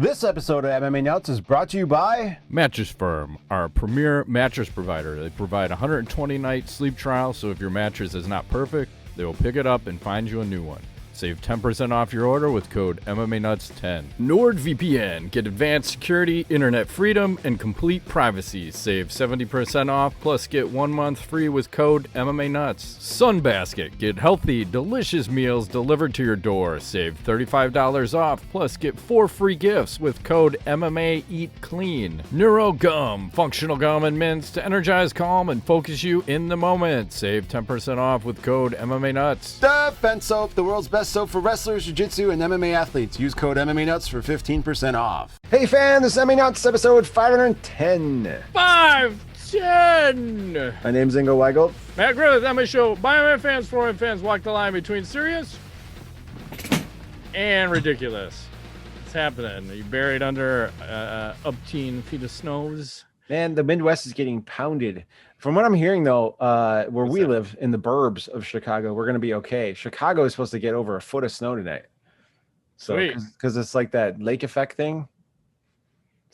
This episode of MMA Nuts is brought to you by Mattress Firm, our premier mattress provider. They provide a 120-night sleep trial, so if your mattress is not perfect, they will pick it up and find you a new one. Save 10% off your order with code MMANUTS10. NordVPN. Get advanced security, internet freedom, and complete privacy. Save 70% off, plus get 1 month free with code MMANUTS. Sunbasket. Get healthy, delicious meals delivered to your door. Save $35 off, plus get 4 free gifts with code MMAEATCLEAN. Neuro Gum. Functional gum and mints to energize, calm, and focus you in the moment. Save 10% off with code MMANUTS. Defense Soap, the world's best soap for wrestlers, jiu-jitsu, and MMA athletes. Use code MMANUTS for 15% off. Hey fan, this is MMA Nuts episode 510. 510. My name's Ingo Weigel. Matt Griffith, MMA show. By MMA fans, for MMA fans, walk the line between serious and ridiculous. It's happening. Are you buried under upteen feet of snows? Man, the Midwest is getting pounded. From what I'm hearing, though, where we live in the burbs of Chicago, we're going to be okay. Chicago is supposed to get over a foot of snow tonight. So, because it's like that lake effect thing.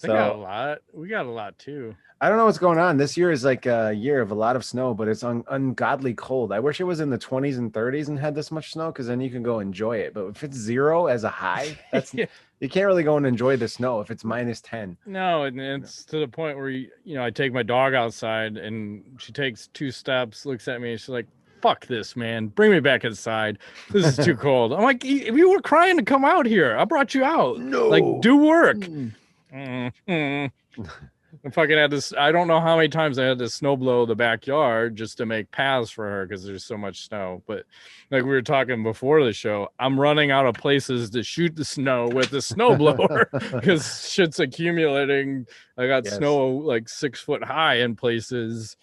They got a lot. We got a lot, too. I don't know what's going on. This year is like a year of a lot of snow, but it's ungodly cold. I wish it was in the 20s and 30s and had this much snow, because then you can go enjoy it. But if it's 0 as a high, that's yeah. You can't really go and enjoy the snow if it's minus 10. No, and it's to the point where, I take my dog outside and she takes 2 steps, looks at me, and she's like, fuck this, man. Bring me back inside. This is too cold. I'm like, if you were crying to come out here, I brought you out. No. Like, do work. I fucking had this. I don't know how many times I had to snow blow the backyard just to make paths for her because there's so much snow. But like we were talking before the show, I'm running out of places to shoot the snow with the snowblower because shit's accumulating. I got snow like 6 foot high in places,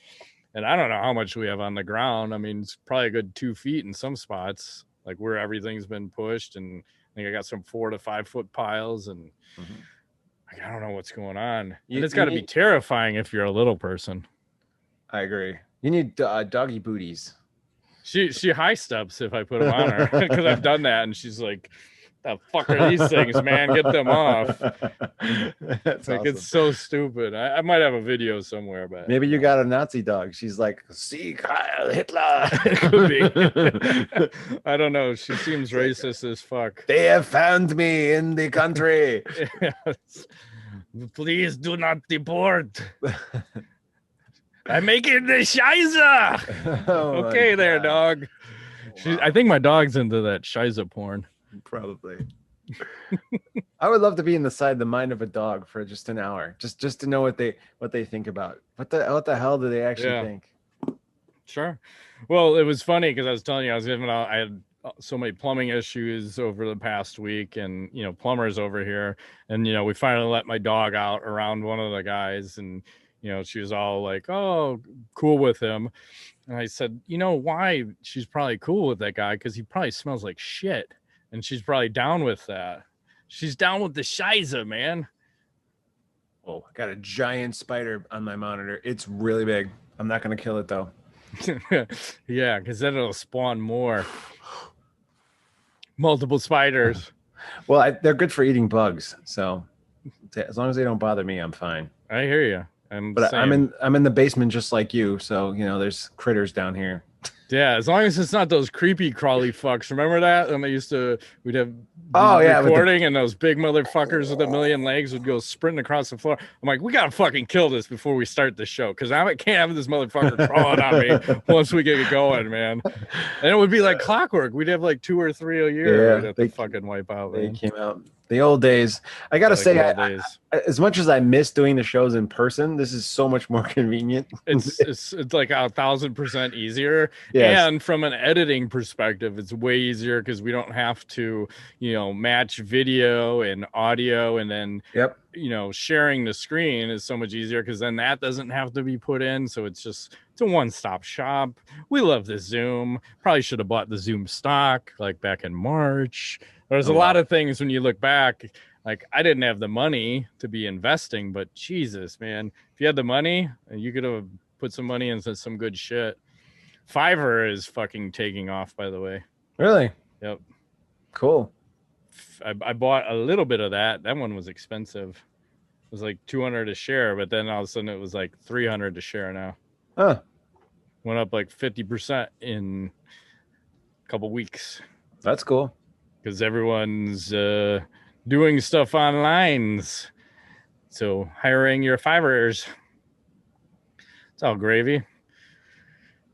and I don't know how much we have on the ground. I mean, it's probably a good 2 feet in some spots, like where everything's been pushed. And I think I got some 4 to 5 foot piles and. I don't know what's going on. And it's got to be terrifying if you're a little person. I agree. You need doggy booties. She high steps if I put them on her because I've done that, and she's like, "The fuck are these things, man? Get them off!" That's like awesome. It's so stupid. I might have a video somewhere, but maybe you got a Nazi dog. She's like, "See, Kyle Hitler." Could be. I don't know. She seems racist as fuck. They have found me in the country. Yes. Please do not deport. I'm making the shiza. Okay, there, dog. Wow. I think my dog's into that shiza porn. Probably. I would love to be inside the mind of a dog for just an hour, just to know what they think about. What the hell do they actually think? Sure. Well, it was funny because I was telling you I had so many plumbing issues over the past week, and plumbers over here, and we finally let my dog out around one of the guys, and she was all like, "Oh, cool with him," and I said, why she's probably cool with that guy, because he probably smells like shit, and she's probably down with that. She's down with the shiza, man. Oh, I got a giant spider on my monitor. It's really big. I'm not gonna kill it though. Yeah, because then it'll spawn more. Multiple spiders. Well, they're good for eating bugs, so as long as they don't bother me, I'm fine. I hear you. I'm in the basement just like you, so there's critters down here. Yeah, as long as it's not those creepy crawly fucks. Remember that? And we'd have recording, and those big motherfuckers with a million legs would go sprinting across the floor. I'm like, we gotta fucking kill this before we start the show, because I can't have this motherfucker crawling on me once we get it going, man. And it would be like clockwork. We'd have like 2 or 3 a year. We'd have to fucking wipe out. They came out. The old days. I gotta say, as much as I miss doing the shows in person, this is so much more convenient. It's like 1,000% easier. Yes. And from an editing perspective, it's way easier because we don't have to, match video and audio, and then sharing the screen is so much easier because then that doesn't have to be put in. So it's a one-stop shop. We love the Zoom. Probably should have bought the Zoom stock like back in March. There's a lot of things when you look back, like I didn't have the money to be investing, but Jesus, man, if you had the money, you could have put some money into some good shit. Fiverr is fucking taking off, by the way. Really? Yep. Cool. I bought a little bit of that. That one was expensive. It was like $200 a share, but then all of a sudden it was like $300 a share now. Huh. Went up like 50% in a couple weeks. That's cool. Because everyone's doing stuff online. So hiring your fivers. It's all gravy.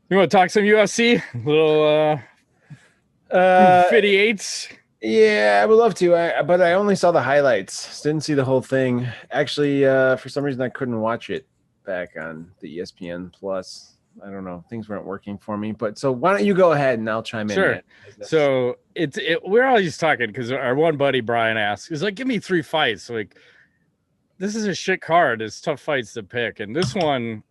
You want to talk some UFC? Little 58s? Yeah, I would love to. But I only saw the highlights. Didn't see the whole thing. Actually, for some reason, I couldn't watch it back on the ESPN Plus. I don't know. Things weren't working for me. But so why don't you go ahead and I'll chime in. Sure. So we're always talking because our one buddy Brian asks, he's like, give me 3 fights. Like, this is a shit card. It's tough fights to pick. And this one,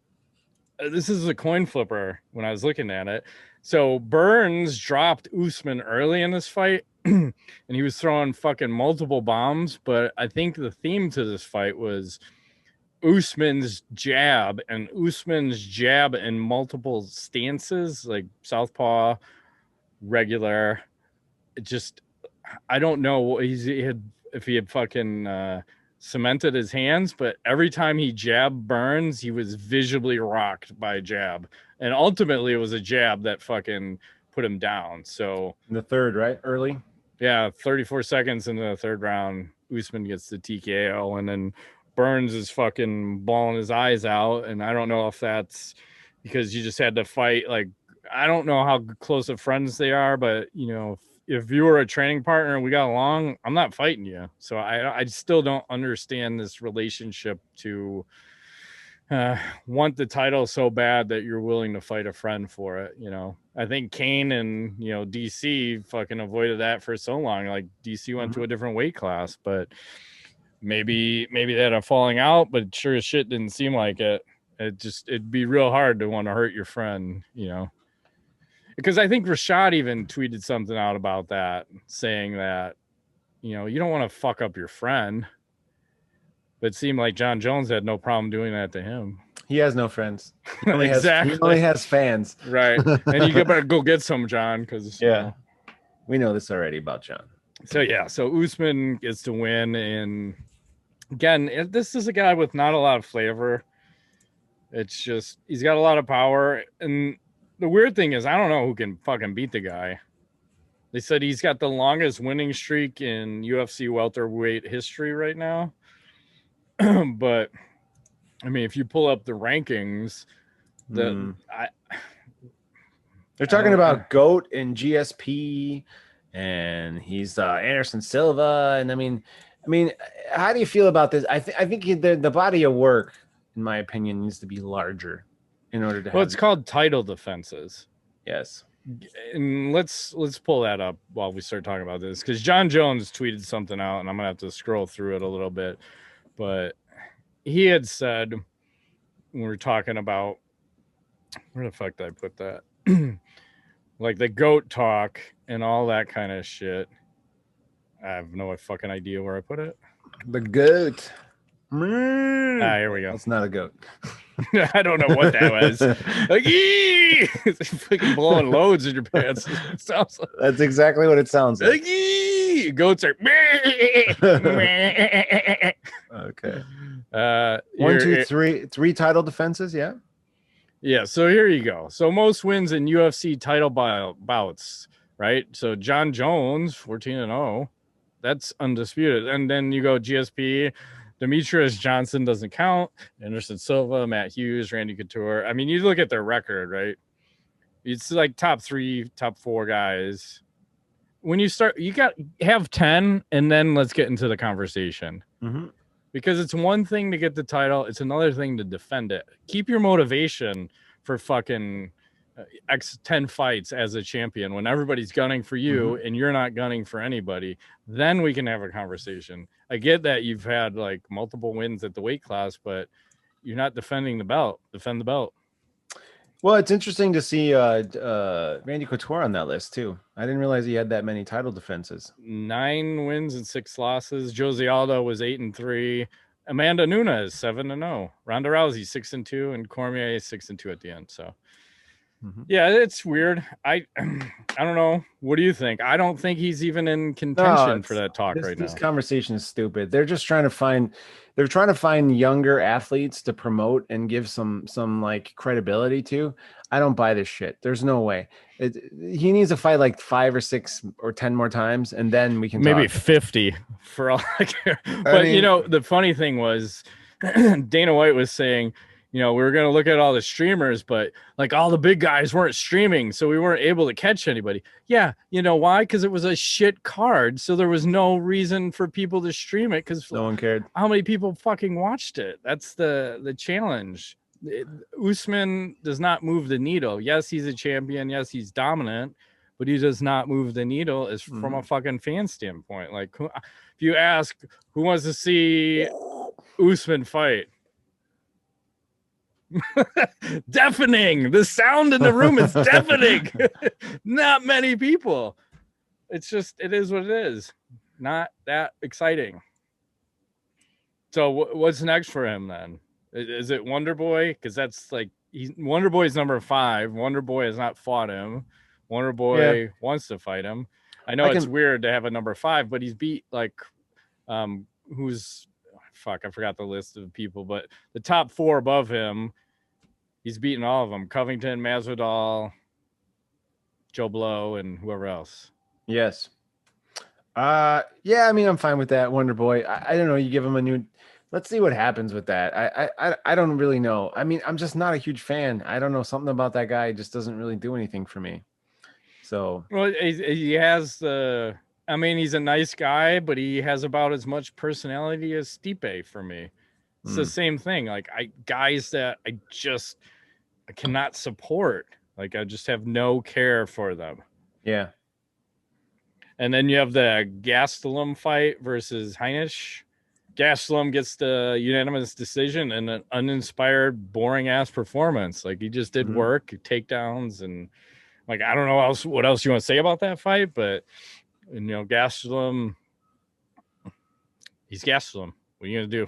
this is a coin flipper when I was looking at it. So Burns dropped Usman early in this fight, and he was throwing fucking multiple bombs. But I think the theme to this fight was Usman's jab, and Usman's jab in multiple stances, like southpaw, regular. It just, I don't know if he had fucking cemented his hands, but every time he jabbed Burns, he was visibly rocked by a jab. And ultimately, it was a jab that fucking put him down. So in the third, right? Early? Yeah, 34 seconds into the third round, Usman gets the TKO, and then Burns is fucking bawling his eyes out. And I don't know if that's because you just had to fight. Like, I don't know how close of friends they are, but, you know, if you were a training partner and we got along, I'm not fighting you. So I still don't understand this relationship to want the title so bad that you're willing to fight a friend for it. You know, I think Kane and, you know, DC fucking avoided that for so long. Like, DC went to a different weight class, but maybe they had a falling out, but sure as shit didn't seem like it. It'd be real hard to want to hurt your friend, you know. Because I think Rashad even tweeted something out about that, saying that, you know, you don't want to fuck up your friend. But it seemed like John Jones had no problem doing that to him. He has no friends. He only Exactly. He only has fans. Right. And you better go get some, John, because yeah, you know, we know this already about John. So yeah, so Usman gets to win, and again, this is a guy with not a lot of flavor. It's just he's got a lot of power, and the weird thing is I don't know who can fucking beat the guy. They said he's got the longest winning streak in UFC welterweight history right now. But I mean, if you pull up the rankings, they're talking about GOAT and GSP, and he's Anderson Silva, and I mean, how do you feel about this? I think the body of work, in my opinion, needs to be larger in order to. Well, it's called title defenses. Yes. And let's pull that up while we start talking about this, because John Jones tweeted something out, and I'm gonna have to scroll through it a little bit. But he had said, when we were talking about, where the fuck did I put that? Like the GOAT talk and all that kind of shit. I have no fucking idea where I put it. The GOAT. Here we go. It's not a goat. I don't know what that was. Like, it's fucking blowing loads in your pants. It sounds like... That's exactly what it sounds like. Goats are. Okay. 1, 2, 3. 3 title defenses. Yeah. Yeah. So here you go. So most wins in UFC title bouts, right? So John Jones, 14-0. That's undisputed. And then you go GSP. Demetrius Johnson doesn't count. Anderson Silva, Matt Hughes, Randy Couture. I mean, you look at their record, right? It's like top 3, top 4 guys. When you start, you got have 10, and then let's get into the conversation. Because it's one thing to get the title, it's another thing to defend it. Keep your motivation for fucking 10 fights as a champion when everybody's gunning for you and you're not gunning for anybody. Then we can have a conversation. I get that you've had like multiple wins at the weight class, but you're not defending the belt. Defend the belt. Well, it's interesting to see Randy Couture on that list too. I didn't realize he had that many title defenses. 9 wins and 6 losses. Josie Aldo was 8-3. Amanda Nunes 7-0. Ronda Rousey 6-2, and Cormier 6-2 at the end. So Yeah, it's weird. I don't know. What do you think? I don't think he's even in contention for that talk right now. This conversation is stupid. They're just trying to find younger athletes to promote and give some like credibility to. I don't buy this shit. There's no way. He needs to fight like 5 or 6 or 10 more times, and then we can maybe talk. 50 for all I care. But you know, the funny thing was Dana White was saying, you know, we were going to look at all the streamers, but like all the big guys weren't streaming, so we weren't able to catch anybody. Yeah, you know why? Because it was a shit card, so there was no reason for people to stream it because no one cared. How many people fucking watched it? That's the challenge. Usman does not move the needle. Yes, he's a champion. Yes, he's dominant, but he does not move the needle as from a fucking fan standpoint. Like, if you ask who wants to see Usman fight, deafening. The sound in the room is deafening. Not many people. It's just, it is what it is. Not that exciting. So what's next for him then? Is it Wonder Boy? Because that's like, Wonder Boy's number 5. Wonder Boy has not fought him. Wonder Boy wants to fight him. I know it's weird to have a number 5, but he's beat like who's fuck, I forgot the list of people, but the top 4 above him, he's beaten all of them. Covington, Masvidal, Joe Blow, and whoever else. Yes. Yeah, I mean, I'm fine with that. Wonder Boy. I don't know. You give him a new. Let's see what happens with that. I don't really know. I mean, I'm just not a huge fan. I don't know. Something about that guy just doesn't really do anything for me. So. Well, he has the. I mean, he's a nice guy, but he has about as much personality as Stipe for me. It's the same thing. Like guys that I cannot support. Like I just have no care for them. Yeah. And then you have the Gastelum fight versus Heinisch. Gastelum gets the unanimous decision and an uninspired, boring ass performance. Like he just did work, takedowns, and like I don't know what else you want to say about that fight, but you know, Gastelum, he's Gastelum. What are you gonna do?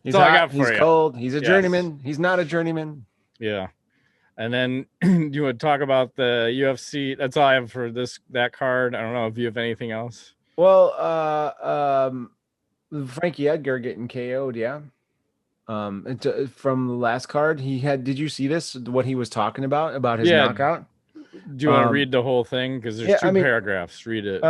He's hot, I got for he's you. Cold. He's a journeyman. He's not a journeyman. Yeah. And then you would talk about the UFC. That's all I have for that card. I don't know if you have anything else. Well, Frankie Edgar getting KO'd, yeah. From the last card, he had. Did you see this? What he was talking about his knockout? Do you want to read the whole thing? Because there's two paragraphs. Read it.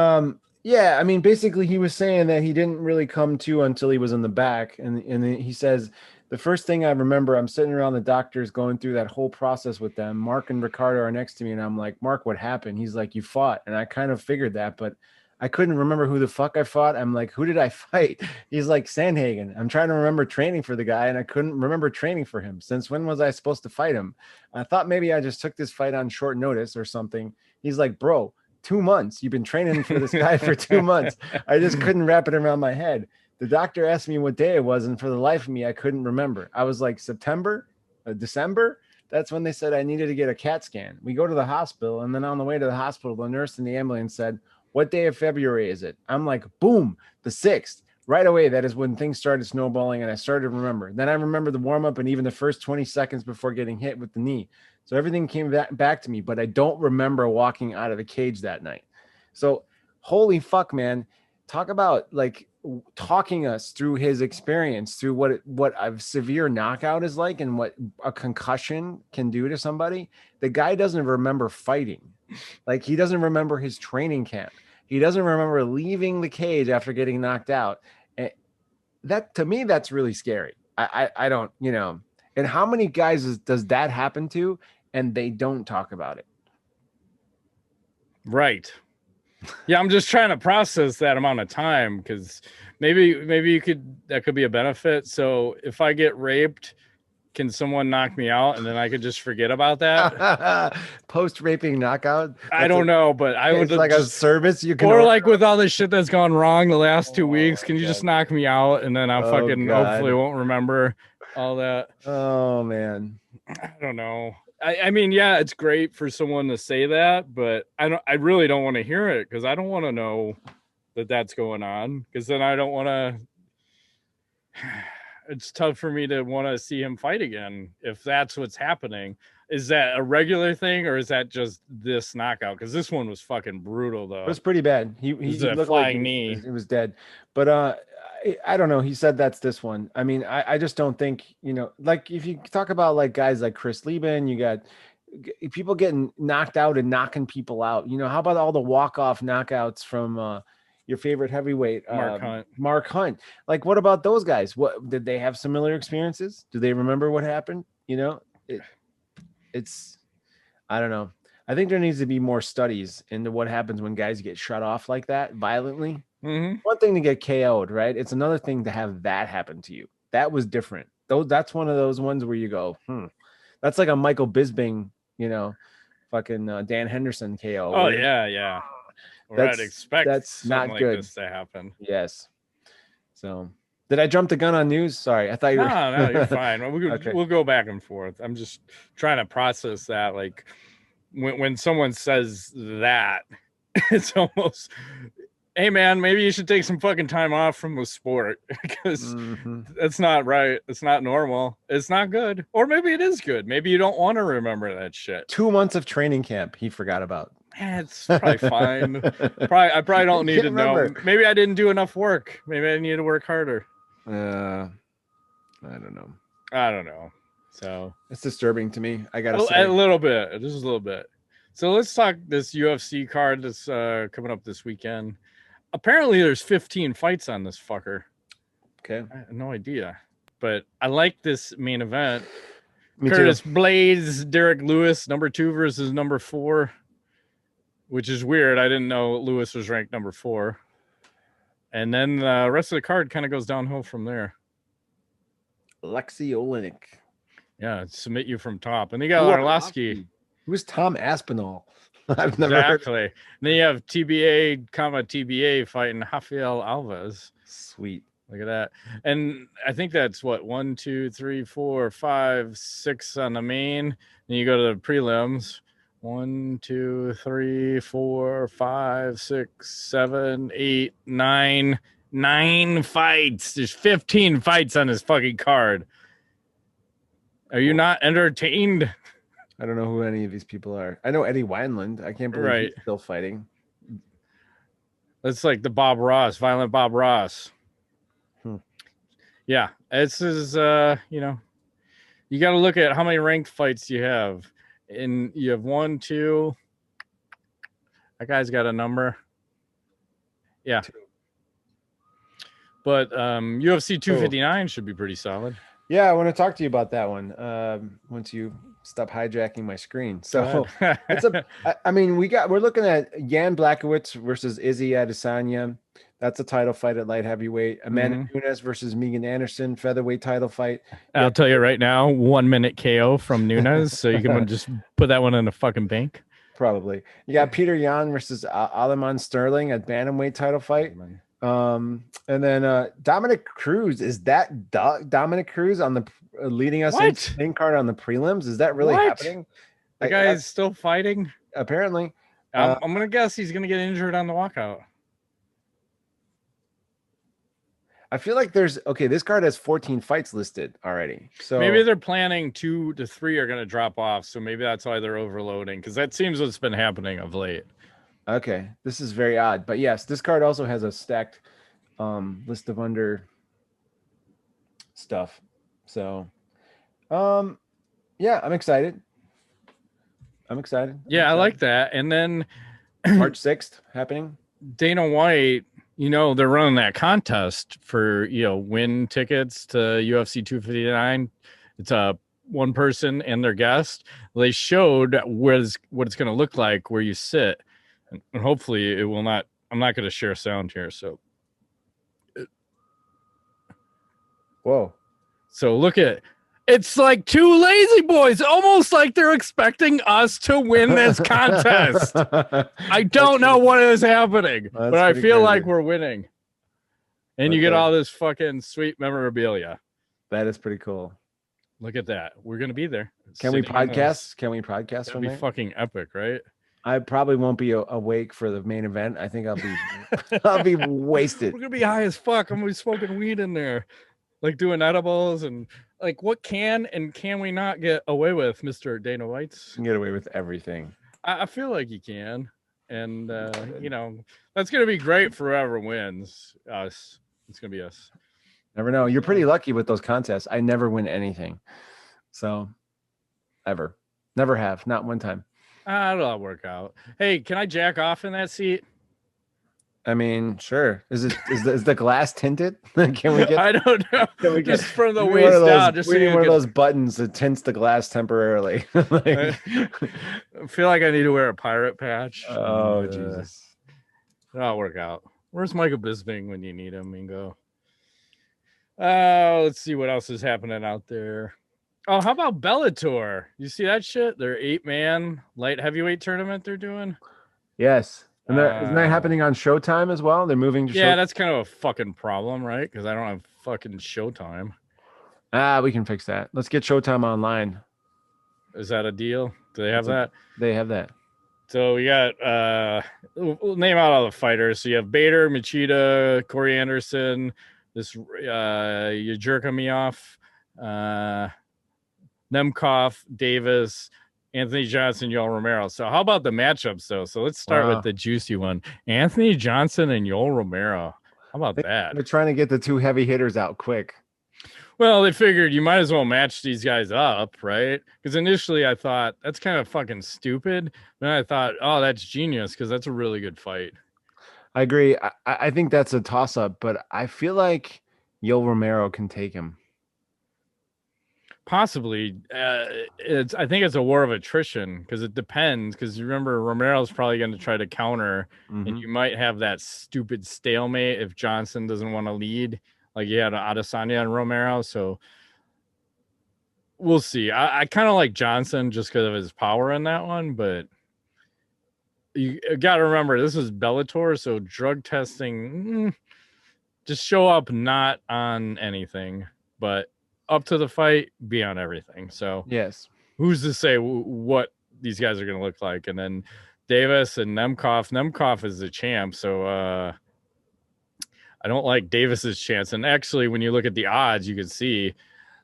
Yeah, I mean, basically, he was saying that he didn't really come to until he was in the back, and he says. The first thing I remember, I'm sitting around the doctors going through that whole process with them. Mark and Ricardo are next to me, and I'm like, Mark, what happened? He's like, you fought. And I kind of figured that, but I couldn't remember who the fuck I fought. I'm like, who did I fight? He's like, Sandhagen. I'm trying to remember training for the guy, and I couldn't remember training for him. Since when was I supposed to fight him? I thought maybe I just took this fight on short notice or something. He's like, bro, 2 months. You've been training for this guy for 2 months. I just couldn't wrap it around my head. The doctor asked me what day it was, and for the life of me, I couldn't remember. I was like, September, December? That's when they said I needed to get a CAT scan. We go to the hospital, and then on the way to the hospital, the nurse in the ambulance said, what day of February is it? I'm like, boom, the 6th. Right away, that is when things started snowballing, and I started to remember. Then I remember the warm-up and even the first 20 seconds before getting hit with the knee. So everything came back to me, but I don't remember walking out of the cage that night. So holy fuck, man. Talk about, like, talking us through his experience, through what a severe knockout is like and what a concussion can do to somebody. The guy doesn't remember fighting. Like, he doesn't remember his training camp. He doesn't remember leaving the cage after getting knocked out. And that, to me, that's really scary. I don't, you know, and how many guys does that happen to and they don't talk about it? Right. Yeah, I'm just trying to process that amount of time because maybe that could be a benefit. So if I get raped, can someone knock me out and then I could just forget about that? Post-raping knockout? I don't know, but I would like a service you can or like with all this shit that's gone wrong the last 2 weeks, can you just knock me out and then I'll hopefully won't remember all that. Oh man. I don't know. I mean, yeah, it's great for someone to say that, but I really don't want to hear it because I don't want to know that that's going on because then I don't want to. it's tough for me to want to see him fight again if that's what's happening. Is that a regular thing or is that just this knockout? Because this one was fucking brutal, though. It was pretty bad. He looked like knee. He was dead. But I don't know. He said that's this one. I mean, I just don't think, you know, like if you talk about like guys like Chris Lieben, you got people getting knocked out and knocking people out. You know, how about all the walk-off knockouts from your favorite heavyweight, Mark Hunt? Like, what about those guys? What did they have similar experiences? Do they remember what happened? You know, it's I don't know. I think there needs to be more studies into what happens when guys get shut off like that violently. Mm-hmm. One thing to get KO'd, right? It's another thing to have that happen to you. That was different. That's one of those ones where you go, that's like a Michael Bisping, you know, fucking Dan Henderson KO. Oh yeah. I'd expect that's not like good this to happen. Yes. So did I jump the gun on news? Sorry, I thought you were. No, you're fine. We'll go back and forth. I'm just trying to process that. Like when someone says that, it's almost, hey man, maybe you should take some fucking time off from the sport because that's not right. It's not normal. It's not good. Or maybe it is good. Maybe you don't want to remember that shit. 2 months of training camp he forgot about. It's probably fine. I probably don't need to know. Maybe I didn't do enough work. Maybe I need to work harder. I don't know. So it's disturbing to me. I gotta say a little bit. Just a little bit. So let's talk this UFC card that's coming up this weekend. Apparently, there's 15 fights on this fucker. Okay, I have no idea, but I like this main event. Me Curtis too. Blades, Derek Lewis, number 2 versus number 4. Which is weird. I didn't know Lewis was ranked number 4. And then the rest of the card kind of goes downhill from there. Alexei Oleinik. Yeah, submit you from top. And then you got Arlovsky. Who's Tom Aspinall? I've never exactly. Heard. And then you have TBA fighting Rafael Alves. Sweet. Look at that. And I think that's what 1, 2, 3, 4, 5, 6 on the main. Then you go to the prelims. 1, 2, 3, 4, 5, 6, 7, 8, 9. 9 fights. There's 15 fights on this fucking card. Are you not entertained? I don't know who any of these people are. I know Eddie Wineland. I can't believe he's still fighting. That's like the Bob Ross, Violent Bob Ross. Yeah, this is you know, you got to look at how many ranked fights you have. And you have 1, 2. That guy's got a number. Yeah. 2. But UFC 259 should be pretty solid. Yeah, I want to talk to you about that one. Once you stop hijacking my screen. So it's I mean, we're looking at Jan Blachowicz versus Izzy Adesanya. That's a title fight at light heavyweight. Amanda Nunes versus Megan Anderson, featherweight title fight. I'll tell you right now, 1 minute KO from Nunes. So you can just put that one in the fucking bank. Probably. You got Peter Yan versus Aljamain Sterling at bantamweight title fight. And then Dominic Cruz. Is that Dominic Cruz on the leading us in card on the prelims? Is that really happening? The guy is still fighting? Apparently. I'm going to guess he's going to get injured on the walkout. I feel like this card has 14 fights listed already. So maybe they're planning 2 to 3 are going to drop off. So maybe that's why they're overloading, because that seems what's been happening of late. Okay. This is very odd. But yes, this card also has a stacked list of under stuff. So yeah, I'm excited. Yeah, I like that. And then March 6th happening. Dana White, you know, they're running that contest for, you know, win tickets to UFC 259. It's one person and their guest. They showed what it's going to look like where you sit, and hopefully it will not. I'm not going to share sound here. So, whoa. So look at. It's like 2 lazy boys, almost like they're expecting us to win this contest. I don't know what is happening, but I feel like we're winning. And you get all this fucking sweet memorabilia. That is pretty cool. Look at that. We're going to be there. Can we podcast? Can we podcast from there? That'd be fucking epic, right? I probably won't be awake for the main event. I think I'll be wasted. We're going to be high as fuck. I'm going to be smoking weed in there. like doing edibles and like what can and can we not get away with, Mr. Dana White's? You can get away with everything. I feel like you can. And, you know, that's going to be great for whoever wins. Us. It's going to be us. Never know. You're pretty lucky with those contests. I never win anything. So, ever. Never have. Not one time. It'll all work out. Hey, can I jack off in that seat? I mean, sure. Is the glass tinted? Can we get? I don't know. Can we get, just from the waist down. Just we need one of those buttons that tints the glass temporarily. Like, I feel like I need to wear a pirate patch. Oh, Jesus. That'll work out. Where's Michael Bisping when you need him, Mingo? Let's see what else is happening out there. Oh, how about Bellator? You see that shit? Their 8-man light heavyweight tournament they're doing? Yes. And isn't that happening on Showtime as well? They're moving to Yeah, that's kind of a fucking problem, right? Because I don't have fucking Showtime. We can fix that. Let's get Showtime online. Is that a deal? Do they have that? They have that. So we got we'll name out all the fighters. So you have Bader, Machida, Corey Anderson, this you jerking me off, Nemkov, Davis, Anthony Johnson, Yoel Romero. So how about the matchups though? So let's start with the juicy one. Anthony Johnson and Yoel Romero. How about that? They're trying to get the two heavy hitters out quick. Well, they figured you might as well match these guys up, right? Because initially I thought that's kind of fucking stupid. Then I thought, oh, that's genius because that's a really good fight. I agree. I think that's a toss-up, but I feel like Yoel Romero can take him. Possibly. I think it's a war of attrition because it depends. Because you remember Romero's probably going to try to counter, and you might have that stupid stalemate if Johnson doesn't want to lead. Like you had Adesanya and Romero, so we'll see. I kind of like Johnson just because of his power in that one, but you got to remember this is Bellator, so drug testing. Just show up not on anything, but up to the fight, be on everything. So yes, who's to say what these guys are going to look like? And then Davis and Nemkov. Nemkov is the champ, so I don't like Davis's chance. And actually, when you look at the odds, you can see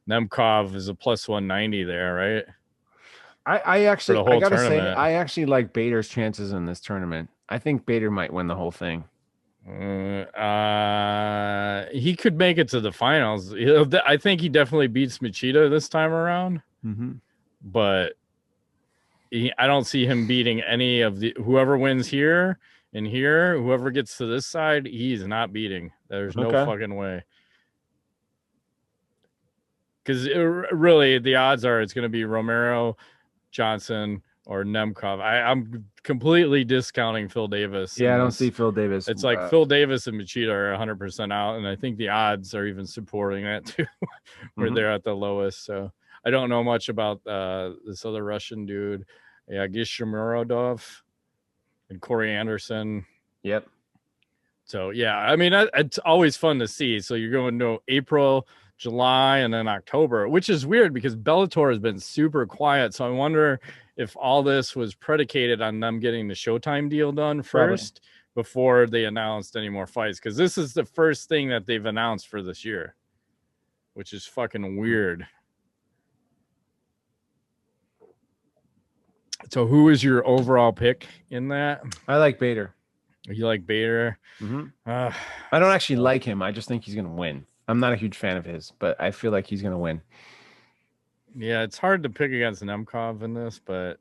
Nemkov is a plus 190 there, right? I gotta say, I actually like Bader's chances in this tournament. I think Bader might win the whole thing. He could make it to the finals. I think he definitely beats Machida this time around. But I don't see him beating any of the whoever wins here. And here, whoever gets to this side, he's not beating. There's no fucking way. Because really, the odds are it's going to be Romero, Johnson, or Nemkov. I'm completely discounting Phil Davis. Yeah, I don't see Phil Davis. It's like Phil Davis and Machida are 100% out, and I think the odds are even supporting that too, where they're at the lowest. So I don't know much about this other Russian dude, Gishimurodov. And Corey Anderson. Yep. So, yeah, I mean, it's always fun to see. So you're going to April, July, and then October, which is weird because Bellator has been super quiet. So I wonder if all this was predicated on them getting the Showtime deal done first before they announced any more fights. Because this is the first thing that they've announced for this year, which is fucking weird. So who is your overall pick in that? I like Bader. You like Bader? I don't actually like him. I just think he's going to win. I'm not a huge fan of his, but I feel like he's going to win. Yeah, it's hard to pick against Nemkov in this, but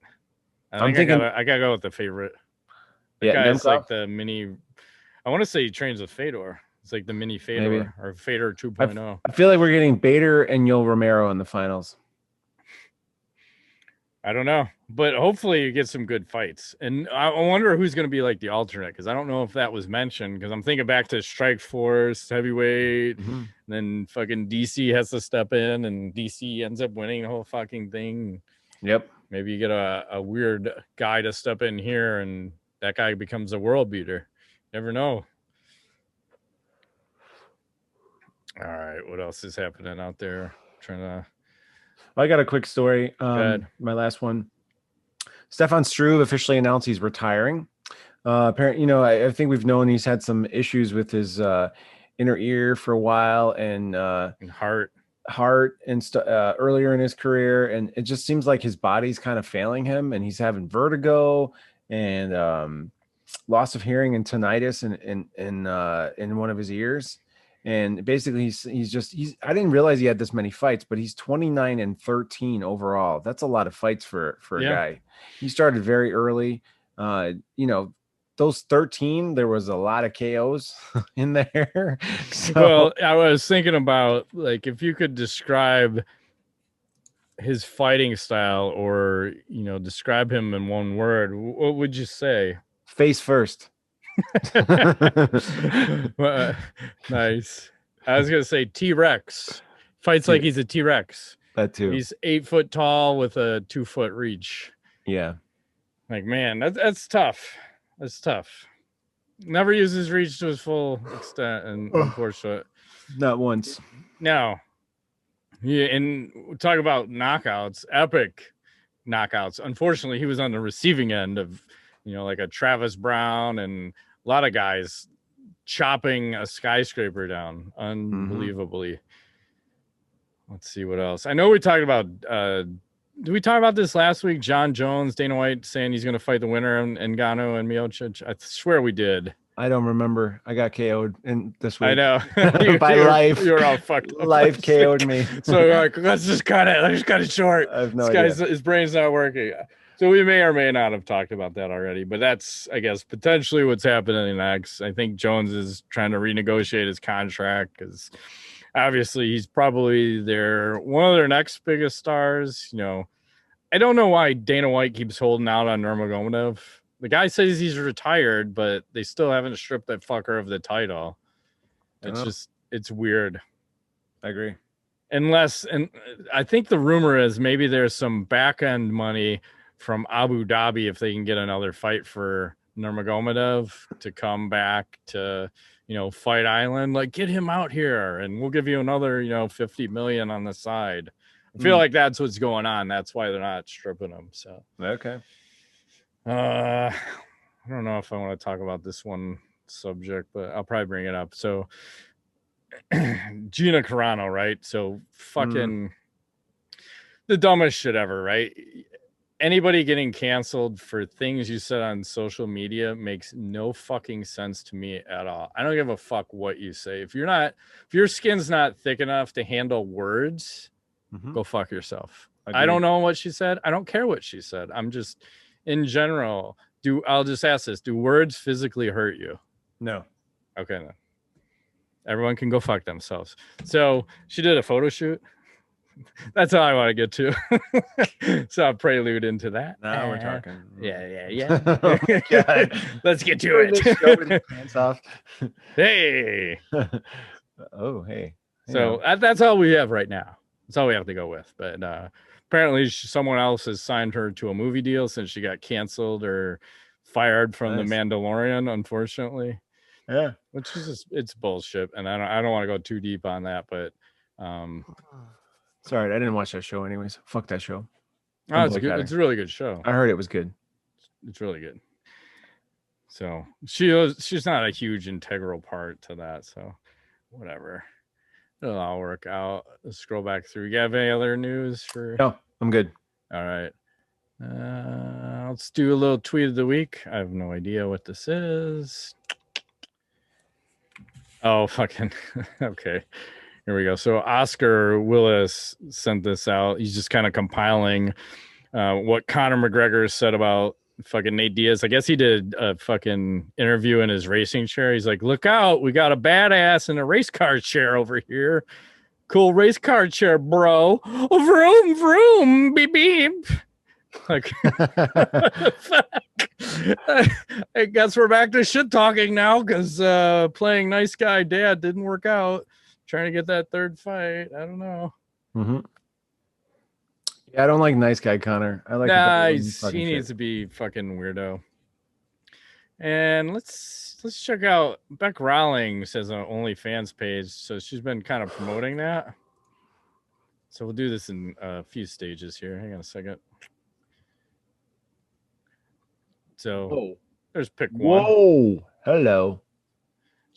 I gotta go with the favorite. The guy's like the mini. I want to say he trains with Fedor. It's like the mini Fedor or Fedor 2.0. I feel like we're getting Bader and Yoel Romero in the finals. I don't know, but hopefully you get some good fights. And I wonder who's going to be like the alternate, because I don't know if that was mentioned, because I'm thinking back to Strike Force, heavyweight, and then fucking DC has to step in, and DC ends up winning the whole fucking thing. Yep. Maybe you get a weird guy to step in here, and that guy becomes a world beater. Never know. All right, what else is happening out there? I got a quick story. My last one. Stephan Struve officially announced he's retiring. Apparently, I think we've known he's had some issues with his inner ear for a while, and heart and earlier in his career, and it just seems like his body's kind of failing him, and he's having vertigo and loss of hearing and tinnitus in one of his ears. And basically he's I didn't realize he had this many fights, but he's 29-13 overall. That's a lot of fights for a guy. He started very early. Those 13, there was a lot of KOs in there. So, well, I was thinking about, like, if you could describe his fighting style, or describe him in one word, what would you say? Face first. Nice. I was gonna say T-Rex. Fights like he's a T-Rex. That too. He's 8 foot tall with a 2 foot reach. Yeah. Like, man, that's tough. That's tough. Never uses reach to his full extent, and unfortunate. Not once. No. Yeah, and talk about knockouts, epic knockouts. Unfortunately, he was on the receiving end of, like a Travis Brown and a lot of guys chopping a skyscraper down unbelievably. Let's see what else. I know we talked about did we talk about this last week? John Jones, Dana White saying he's going to fight the winner in Ngannou and Miocic. I swear we did. I don't remember. I got KO'd in this week. I know. By life. You're all fucked up. Life KO'd me. So like, let's just cut it. Let's cut it short. I have no idea. His brain's not working. So we may or may not have talked about that already, but that's, I guess, potentially what's happening next. I think Jones is trying to renegotiate his contract because obviously he's probably one of their next biggest stars. I don't know why Dana White keeps holding out on Nurmagomedov. The guy says he's retired, but they still haven't stripped that fucker of the title. It's weird. I agree. And I think the rumor is maybe there's some back end money from Abu Dhabi if they can get another fight for Nurmagomedov to come back to, Fight Island. Like, get him out here and we'll give you another, $50 million on the side. I feel like that's what's going on. That's why they're not stripping him. So okay. I don't know if I want to talk about this one subject, but I'll probably bring it up. So Gina Carano, right? So fucking the dumbest shit ever, right? Anybody getting canceled for things you said on social media makes no fucking sense to me at all. I don't give a fuck what you say. If your skin's not thick enough to handle words, go fuck yourself. I don't know what she said. I don't care what she said. I'm just, in general, I'll just ask this. Do words physically hurt you? No. Okay, then. Everyone can go fuck themselves. So she did a photo shoot. That's all I want to get to. So I'll prelude into that. Now we're talking. Yeah. Oh my God. Let's get to it. Hands off. Hey. Oh, hey. So that's all we have right now. That's all we have to go with. But apparently someone else has signed her to a movie deal since she got canceled or fired from The Mandalorian, unfortunately. Yeah. Which is just, it's bullshit. And I don't want to go too deep on that, but sorry, I didn't watch that show anyways. Fuck that show. Oh, it's good. It's a really good show. I heard it was good. It's really good. So she's not a huge integral part to that. So whatever. It'll all work out. Let's scroll back through. You have any other news for? No, I'm good. All right. Let's do a little tweet of the week. I have no idea what this is. Oh, fucking. Okay. Here we go. So Oscar Willis sent this out. He's just kind of compiling what Conor McGregor said about fucking Nate Diaz. I guess he did a fucking interview in his racing chair. He's like, look out, we got a badass in a race car chair over here. Cool race car chair, bro. Vroom, vroom, beep, beep. Like, what the fuck? I guess we're back to shit talking now because playing nice guy dad didn't work out. Trying to get that third fight. I don't know. Yeah, I don't like nice guy Connor. I like he needs to be fucking weirdo. And let's check out Beck Rawlings has an OnlyFans page, so she's been kind of promoting that. So we'll do this in a few stages here. Hang on a second. So there's pick one. Whoa, hello.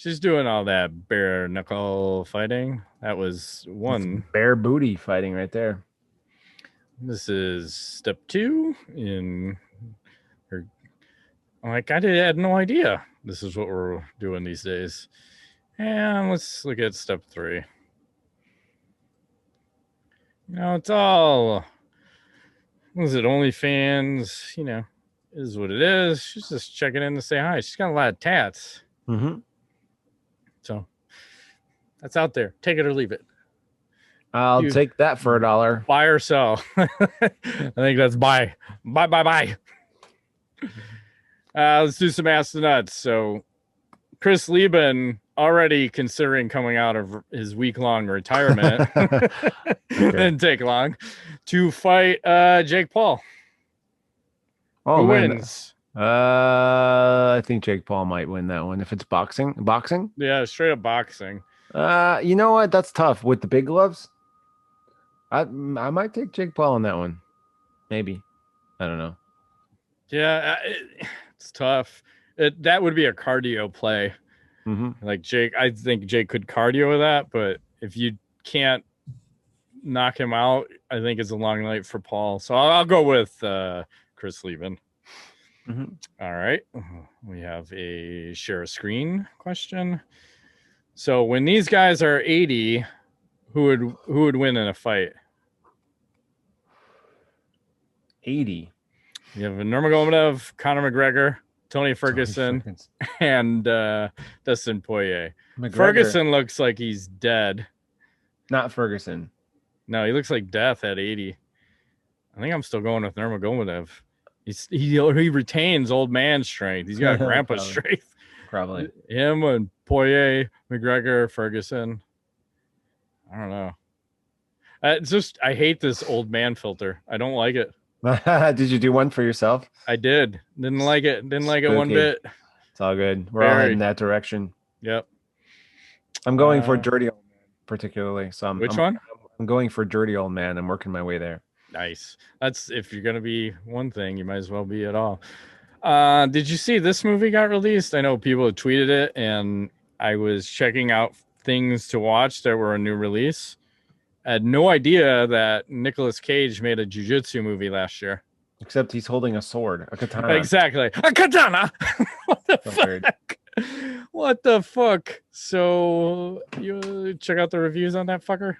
She's doing all that bare knuckle fighting. That was one. That's bare booty fighting right there. This is step 2 in her. Like, I had no idea this is what we're doing these days. And let's look at step 3. You know, it's all, what is it, OnlyFans, you know, is what it is. She's just checking in to say hi. She's got a lot of tats. Mm-hmm. So that's out there. Take it or leave it. I'll take that for $1. Buy or sell. I think that's buy. Buy. Let's do some Ask the Nuts. So Chris Lieben already considering coming out of his week-long retirement. Didn't take long to fight Jake Paul. Oh, who man. wins? I think Jake Paul might win that one if it's boxing. Boxing? Yeah, straight up boxing. You know what? That's tough with the big gloves. I might take Jake Paul on that one. Maybe. I don't know. Yeah, it's tough. That would be a cardio play. Mm-hmm. Like Jake, I think Jake could cardio with that, but if you can't knock him out, I think it's a long night for Paul. So I'll go with Chris Lieben. Mm-hmm. All right. We have a share a screen question. So when these guys are 80, who would win in a fight? 80. You have Nurmagomedov, Conor McGregor, Tony Ferguson, and Dustin Poirier. Ferguson looks like he's dead. Not Ferguson. No, he looks like death at 80. I think I'm still going with Nurmagomedov. He retains old man strength. He's got grandpa strength. Probably. Him and Poirier, McGregor, Ferguson. I don't know. It's just I hate this old man filter. I don't like it. Did you do one for yourself? I did. Didn't like it. Didn't like it one bit. It's all good. We're all heading that direction. Yep. I'm going for Dirty Old Man, particularly. So which one? I'm going for Dirty Old Man. I'm working my way there. Nice. That's if you're gonna be one thing, you might as well be it all. Did you see this movie got released? I know people have tweeted it, and I was checking out things to watch that were a new release. I had no idea that Nicolas Cage made a jiu-jitsu movie last year. Except he's holding a sword, a katana. Exactly. A katana! What the fuck? Weird. What the fuck? So, you check out the reviews on that fucker?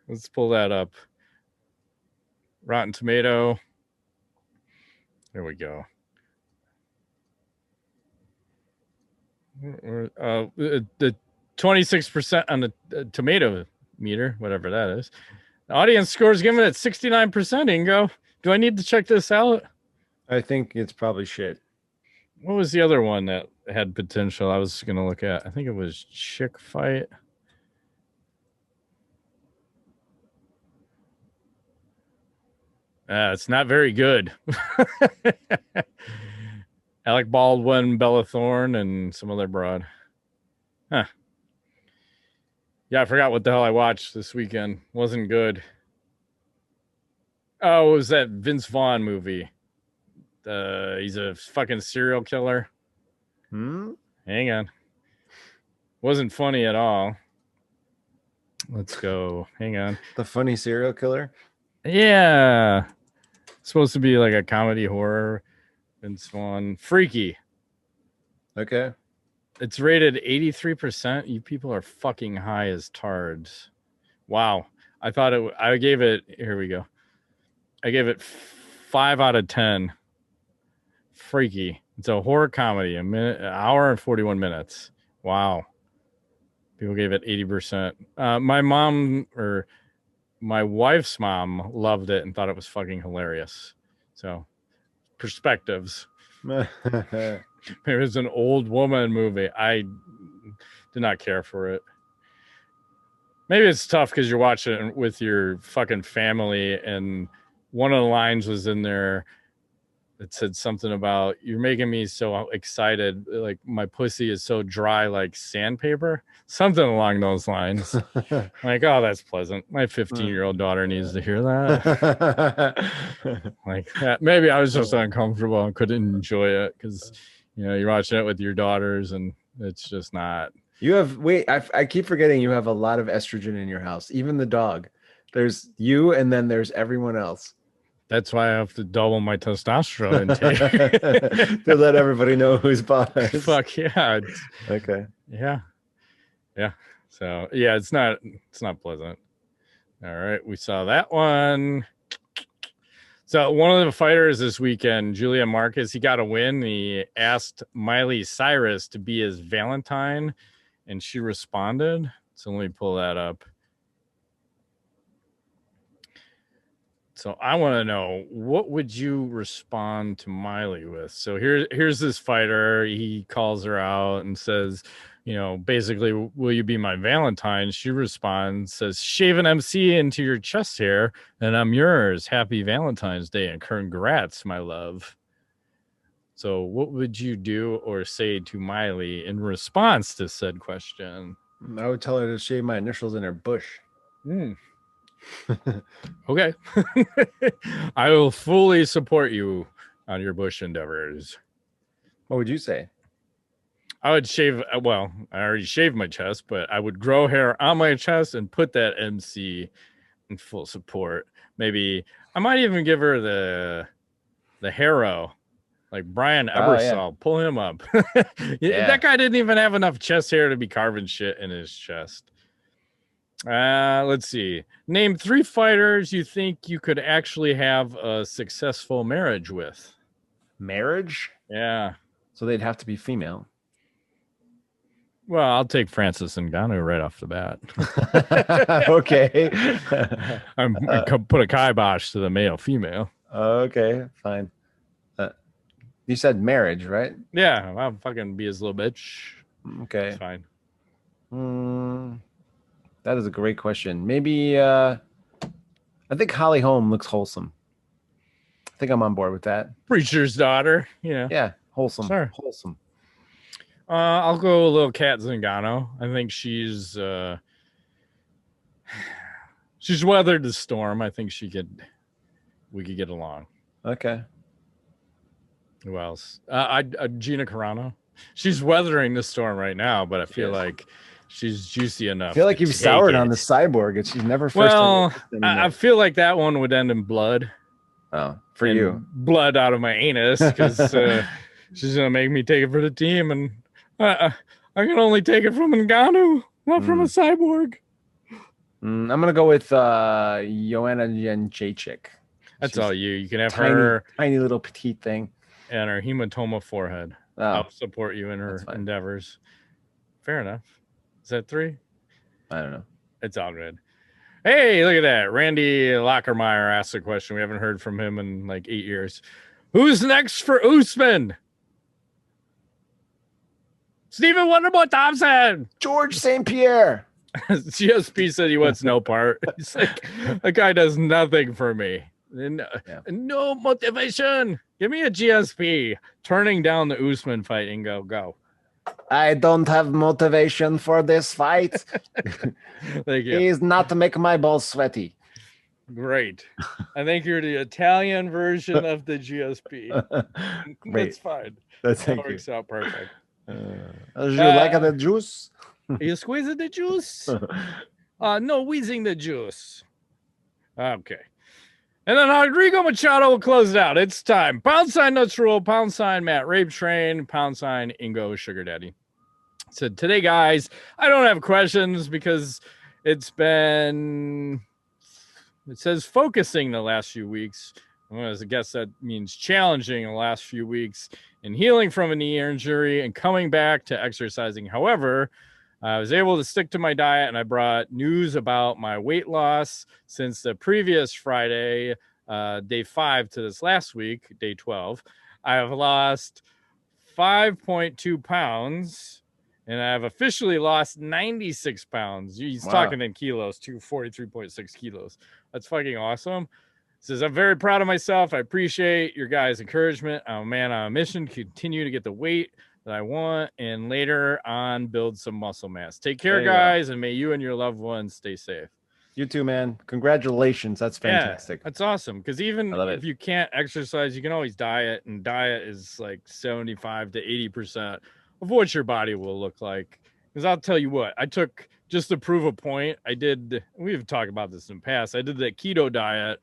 Let's pull that up. Rotten Tomato. There we go. The 26% on the tomato meter, whatever that is. The audience score is giving it 69%, Ingo. Do I need to check this out? I think it's probably shit. What was the other one that had potential I was going to look at? I think it was Chick Fight. It's not very good. Alec Baldwin, Bella Thorne, and some other broad. Huh. Yeah, I forgot what the hell I watched this weekend. Wasn't good. Oh, it was that Vince Vaughn movie. He's a fucking serial killer. Hang on. Wasn't funny at all. Let's go. Hang on. The funny serial killer? Yeah. It's supposed to be like a comedy horror. Vince Vaughn. Freaky. Okay. It's rated 83%. You people are fucking high as tards. Wow. I gave it, here we go. I gave it 5 out of 10. Freaky. It's a horror comedy, an hour and 41 minutes. Wow. People gave it 80%. My mom, or my wife's mom, loved it and thought it was fucking hilarious. So, perspectives. It was an old woman movie. I did not care for it. Maybe it's tough because you're watching it with your fucking family, and one of the lines was in there that said something about, you're making me so excited, like my pussy is so dry like sandpaper, something along those lines. Like, oh, that's pleasant. My 15-year-old daughter needs to hear that. Like that. Maybe I was just uncomfortable and couldn't enjoy it because You know, you're watching it with your daughters, and it's just not. You have I keep forgetting you have a lot of estrogen in your house. Even the dog. There's you, and then there's everyone else. That's why I have to double my testosterone intake to let everybody know who's boss. Fuck yeah. Okay. Yeah. Yeah. So yeah, it's not pleasant. All right, we saw that one. So one of the fighters this weekend, Julian Marquez, he got a win. He asked Miley Cyrus to be his Valentine, and she responded. So let me pull that up. So I want to know, what would you respond to Miley with? So here's this fighter. He calls her out and says, you know, basically, will you be my Valentine? She responds, says, shave an MC into your chest hair, and I'm yours. Happy Valentine's Day, and congrats, my love. So what would you do or say to Miley in response to said question? I would tell her to shave my initials in her bush. Okay. I will fully support you on your bush endeavors. What would you say? I would shave, well, I already shaved my chest, but I would grow hair on my chest and put that MC in full support. Maybe I might even give her the Harrow, like Brian Ebersol. Pull him up. That guy didn't even have enough chest hair to be carving shit in his chest. Let's see. Name 3 fighters you think you could actually have a successful marriage with. Marriage? Yeah. So they'd have to be female. Well, I'll take Francis Ngannou right off the bat. Okay. I put a kibosh to the male-female. Okay, fine. You said marriage, right? Yeah, I'll fucking be his little bitch. Okay. It's fine. That is a great question. Maybe I think Holly Holm looks wholesome. I think I'm on board with that. Preacher's daughter, you know. Yeah, wholesome. Sure. Wholesome. I'll go a little Kat Zingano. I think she's weathered the storm. I think we could get along. Okay. Who else? Gina Carano. She's weathering the storm right now, but I feel like she's juicy enough. I feel like you've soured on the cyborg. She's never first. Well, I feel like that one would end in blood. Oh, for you. Blood out of my anus, because she's going to make me take it for the team, and I can only take it from Ngannou, not from a cyborg. I'm going to go with Joanna Jędrzejczyk. That's all you. You can have tiny little petite thing. And her hematoma forehead. Oh, I'll support you in her endeavors. Fair enough. Is that 3? I don't know. It's all good. Hey, look at that. Randy Lockermeyer asked a question. We haven't heard from him in like 8 years. Who's next for Usman? Stephen Wonderboy Thompson. George St. Pierre. GSP said he wants no part. He's like, that guy does nothing for me. No motivation. Give me a GSP. Turning down the Usman fight and go. I don't have motivation for this fight. Thank you. He's not to make my balls sweaty. Great. I think you're the Italian version of the GSP. That's fine. That works out perfect. You like the juice? You squeezing the juice? No, wheezing the juice. Okay. And then Rodrigo Machado will close it out. It's time. # Nuts Rule, # Matt Rape Train, # Ingo Sugar Daddy. So today, guys, I don't have questions because it says focusing the last few weeks. Well, I guess that means challenging the last few weeks and healing from a knee injury and coming back to exercising. However, I was able to stick to my diet, and I brought news about my weight loss since the previous Friday, day 5 to this last week, day 12. I have lost 5.2 pounds, and I have officially lost 96 pounds. He's talking in kilos, 243.6 kilos. That's fucking awesome. Says, I'm very proud of myself. I appreciate your guys' encouragement. I'm a man on a mission to continue to get the weight that I want, and later on build some muscle mass. Take care, guys, and may you and your loved ones stay safe. You too, man. Congratulations. That's fantastic. Yeah, that's awesome. Because even if it. you can't exercise, you can always diet, and diet is like 75 to 80% of what your body will look like. Because I'll tell you what, I took, just to prove a point, we've talked about this in the past, I did that keto diet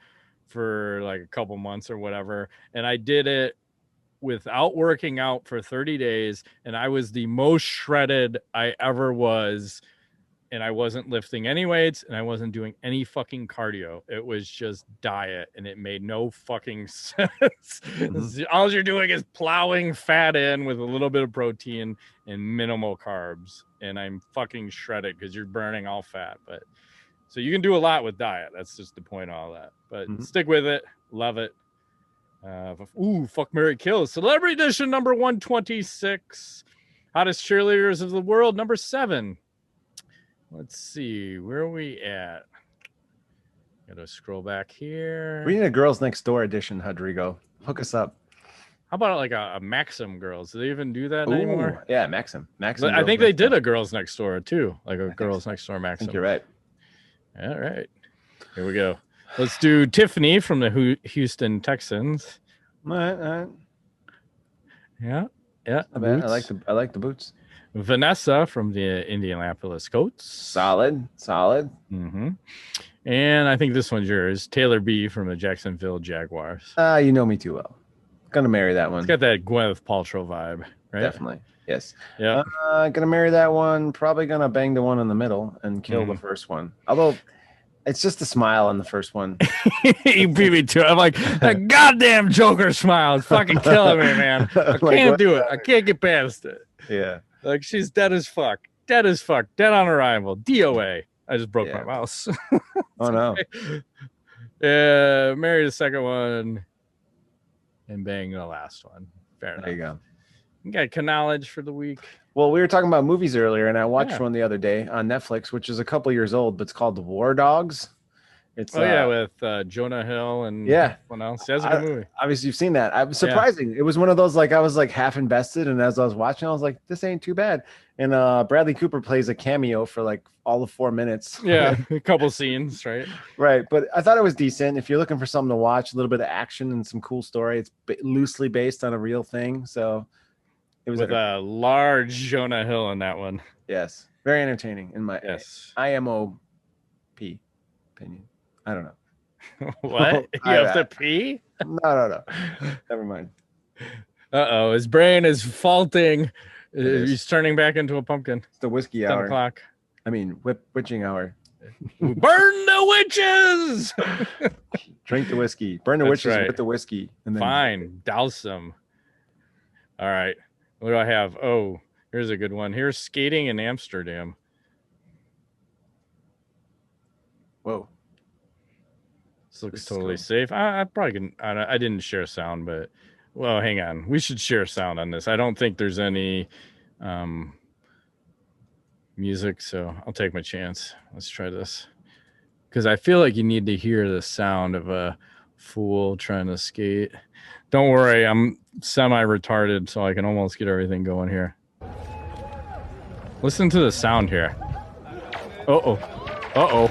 for like a couple months or whatever, and I did it without working out for 30 days, and I was the most shredded I ever was. And I wasn't lifting any weights, and I wasn't doing any fucking cardio. It was just diet, and it made no fucking sense. Mm-hmm. All you're doing is plowing fat in with a little bit of protein and minimal carbs. And I'm fucking shredded because you're burning all fat. But so you can do a lot with diet. That's just the point of all that. But stick with it. Love it. Fuck, Marry, Kill. Celebrity Edition number 126. Hottest cheerleaders of the world, number 7. Let's see, where are we at? Gotta scroll back here. We need a Girls Next Door edition, Rodrigo. Hook us up. How about like a Maxim Girls? Do they even do that anymore? Yeah, Maxim. But I think they did a Girls Next Door too, like a Girls Next Door Maxim. I think you're right. All right, here we go. Let's do Tiffany from the Houston Texans. All right. Yeah. I like the boots. Vanessa from the Indianapolis Colts. Solid. Mm-hmm. And I think this one's yours. Taylor B from the Jacksonville Jaguars. You know me too well. Gonna marry that one. It's got that Gwyneth Paltrow vibe, right? Definitely. Yes. Yeah. Gonna marry that one. Probably gonna bang the one in the middle and kill the first one. Although it's just a smile on the first one. You beat me to it. I'm like, that goddamn Joker smile is fucking killing me, man. I can't do it. I can't get past it. Yeah. Like, she's dead as fuck. Dead on arrival. DOA. I just broke my mouse. Oh, no. Marry the second one and bang the last one. Fair enough. There you go. You got knowledge for the week. Well, we were talking about movies earlier, and I watched one the other day on Netflix, which is a couple years old, but it's called The War Dogs. It's with Jonah Hill and someone else. That's a good movie. Obviously, you've seen that. I was surprising. Yeah. It was one of those, like, I was like half invested, and as I was watching, I was like, this ain't too bad. And Bradley Cooper plays a cameo for like all of 4 minutes. Yeah, a couple scenes, right? Right, but I thought it was decent. If you're looking for something to watch, a little bit of action and some cool story, it's loosely based on a real thing. So it was with a large Jonah Hill in that one. Yes, very entertaining in my IMOP opinion. I don't know. What? You have to pee? No. Never mind. Uh-oh. His brain is faulting. He's turning back into a pumpkin. It's the whiskey 10 hour. o'clock. I mean, witching hour. Burn the witches! Drink the whiskey. Burn the witches with the whiskey. And then fine. Douse them. All right. What do I have? Oh, here's a good one. Here's skating in Amsterdam. Whoa. This looks totally safe. I probably can. I didn't share sound, but well, hang on. We should share sound on this. I don't think there's any music, so I'll take my chance. Let's try this because I feel like you need to hear the sound of a fool trying to skate. Don't worry, I'm semi-retarded, so I can almost get everything going here. Listen to the sound here. Uh-oh. Oh!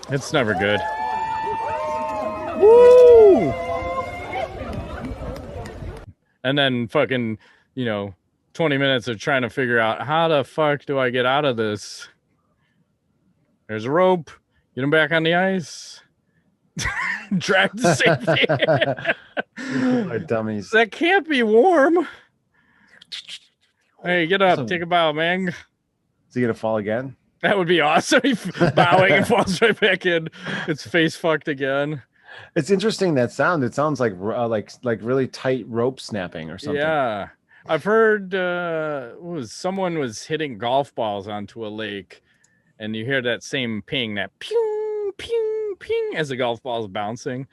It's never good. Woo! And then fucking, 20 minutes of trying to figure out how the fuck do I get out of this? There's a rope. Get him back on the ice. Drag to safety. Dummies. That can't be warm. Hey, get up. Take a bow, man. Is he going to fall again? That would be awesome. He's bowing and falls right back in. It's face fucked again. It's interesting, that sound. It sounds like really tight rope snapping or something. Yeah. I've heard someone was hitting golf balls onto a lake, and you hear that same ping, that ping, ping, ping as the golf ball is bouncing.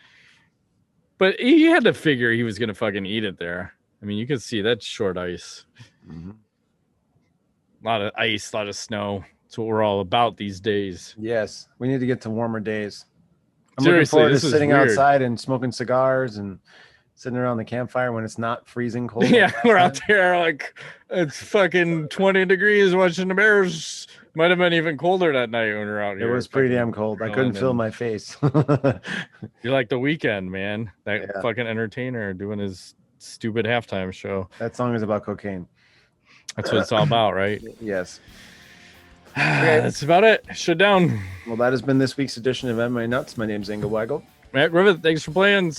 But he had to figure he was going to fucking eat it there. I mean, you could see that's short ice. Mm-hmm. A lot of ice, a lot of snow. That's what we're all about these days. Yes, we need to get to warmer days. I'm Seriously, looking forward to sitting outside and smoking cigars and sitting around the campfire when it's not freezing cold. Yeah, we're out there like it's fucking 20 degrees watching the Bears. Might have been even colder that night when we were out here. It was pretty damn cold. I couldn't feel my face. You're like The Weeknd, man. That fucking entertainer doing his stupid halftime show. That song is about cocaine. That's what it's all about, right? Yes. Okay. That's about it. Shut down. Well, that has been this week's edition of MMA Nuts. My name's Inga Weigel. Matt Griffith, thanks for playing.